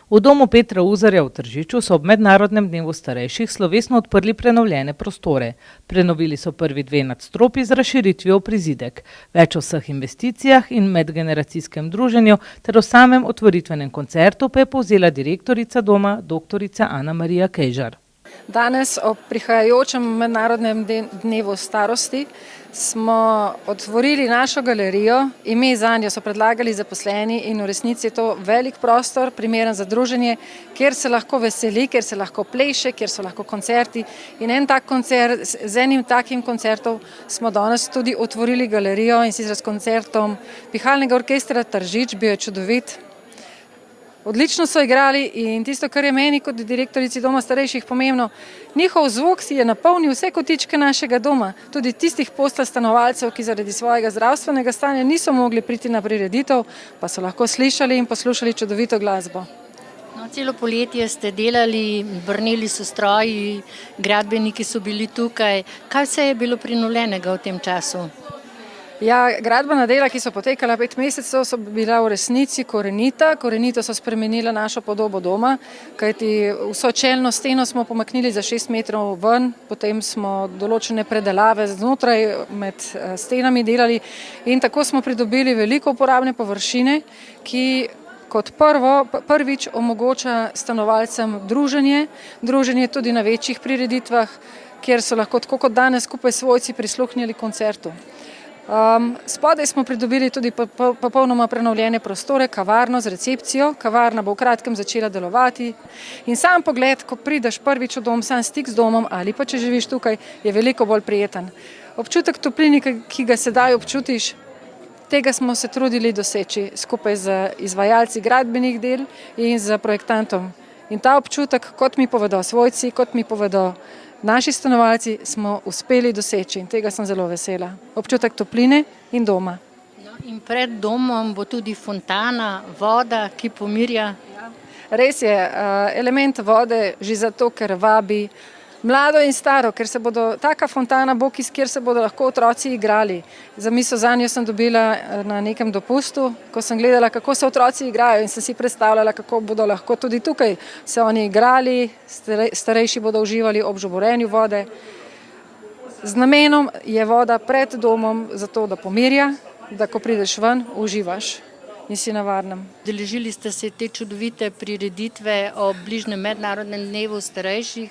V domu Petra Uzarja v Tržiču so ob Mednarodnem dnevu starejših slovesno odprli prenovljene prostore. Prenovili so prvi dve nadstropji z razširitvijo v prizidek. Več o vseh investicijah in medgeneracijskem druženju ter o samem otvoritvenem koncertu pa je povzela direktorica doma dr. Ana Marija Kejžar. Danes ob prihajajočem Mednarodnem dnevu starosti smo otvorili našo galerijo. Ime zanjo so predlagali zaposleni in v resnici je to velik prostor, primeren za druženje, kjer se lahko veseli, kjer se lahko pleše, kjer so lahko koncerti. In z enim takim koncertom smo danes tudi otvorili galerijo, in sicer s koncertom Pihalnega orkestra Tržič. Bil je čudovit. Odlično so igrali in tisto, kar je meni kot direktorici doma starejših pomembno, njihov zvok si je napolnil vse kotičke našega doma, tudi tistih postelj stanovalcev, ki zaradi svojega zdravstvenega stanja niso mogli priti na prireditev, pa so lahko slišali in poslušali čudovito glasbo. No, celo poletje ste delali, brneli so stroji, gradbeniki so bili tukaj. Kaj vse je bilo prenovljenega v tem času? Ja, gradbena dela, ki so potekala 5 mesecev, so bila v resnici korenita. Korenito so spremenila našo podobo doma, kajti vso čelno steno smo pomaknili za 6 metrov ven, potem smo določene predelave znotraj med stenami delali in tako smo pridobili veliko uporabne površine, ki kot prvič omogoča stanovalcem druženje tudi na večjih prireditvah, kjer so lahko tako kot danes skupaj s svojci prisluhnili koncertu. Spodaj smo pridobili tudi popolnoma prenovljene prostore, kavarno z recepcijo. Kavarna bo v kratkem začela delovati in sam pogled, ko prideš prvič v dom, sam stik z domom ali pa če živiš tukaj, je veliko bolj prijeten. Občutek topline, ki ga sedaj občutiš, tega smo se trudili doseči skupaj z izvajalci gradbenih del in z projektantom. In ta občutek, kot mi povedo svojci, kot mi povedo naši stanovalci, smo uspeli doseči in tega sem zelo vesela. Občutek topline in doma. No, in pred domom bo tudi fontana, voda, ki pomirja. Res je, element vode že zato, ker vabi mlado in staro, ker se bodo taka fontana bo, kjer se bodo lahko otroci igrali. Zamisel zanjo sem dobila na nekem dopustu, ko sem gledala, kako se otroci igrajo in sem si predstavljala, kako bodo lahko tudi tukaj se oni igrali, starejši bodo uživali ob žuborenju vode. Z namenom je voda pred domom zato, da pomirja, da ko prideš ven, uživaš in si na varnem. Udeležili ste se te čudovite prireditve ob bližnjem Mednarodnem dnevu starejših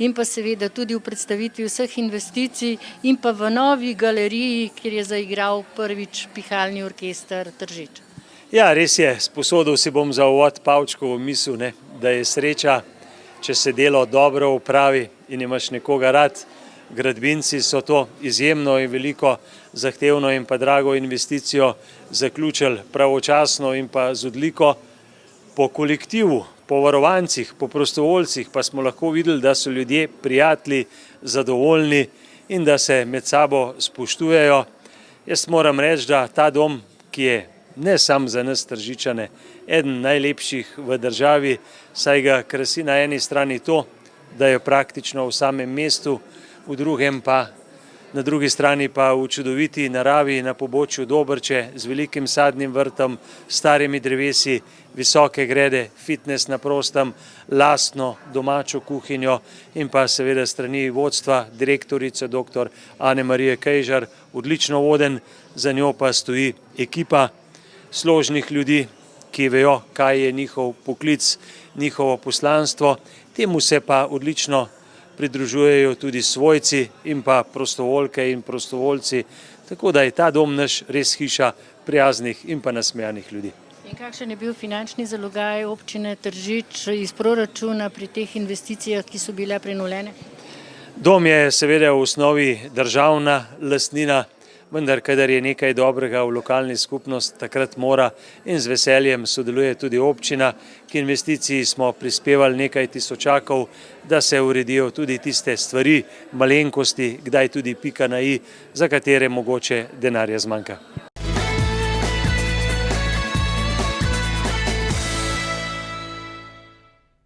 in pa seveda tudi v predstavitvi vseh investicij in pa v novi galeriji, kjer je zaigral prvič Pihalni orkester Tržič. Ja, res je, sposodil si bom za uvod Pavčkovo misel, da je sreča, če se delo dobro opravi in imaš nekoga rad. Gradbinci so to izjemno in veliko zahtevno in pa drago investicijo zaključili pravočasno in pa z odliko. Po kolektivu, po varovancih, po prostovoljcih pa smo lahko videli, da so ljudje prijatelji, zadovoljni in da se med sabo spoštujejo. Jaz moram reči, da ta dom, ki je ne samo za nas Tržičane, eden najlepših v državi, saj ga krasi na eni strani to, da je praktično v samem mestu, na drugi strani pa v čudoviti naravi na pobočju Dobrče z velikim sadnim vrtom, starimi drevesi, visoke grede, fitness na prostem, lastno domačo kuhinjo in pa seveda strani vodstva direktorice dr. Ane Marije Kejžar, odlično voden, za njo pa stoji ekipa složnih ljudi, ki vejo, kaj je njihov poklic, njihovo poslanstvo. Temu se pa odlično pridružujejo tudi svojci in pa prostovoljke in prostovoljci, tako da je ta dom naš res hiša prijaznih in pa nasmejanih ljudi. In kakšen je bil finančni zalogaj občine Tržič iz proračuna pri teh investicijah, ki so bile prenovljene? Dom je seveda v osnovi državna lastnina, vendar kadar je nekaj dobrega v lokalni skupnosti, takrat mora in z veseljem sodeluje tudi občina. K investiciji smo prispevali nekaj tisočakov, da se uredijo tudi tiste stvari, malenkosti, kdaj tudi pika na i, za katere mogoče denarja zmanjka.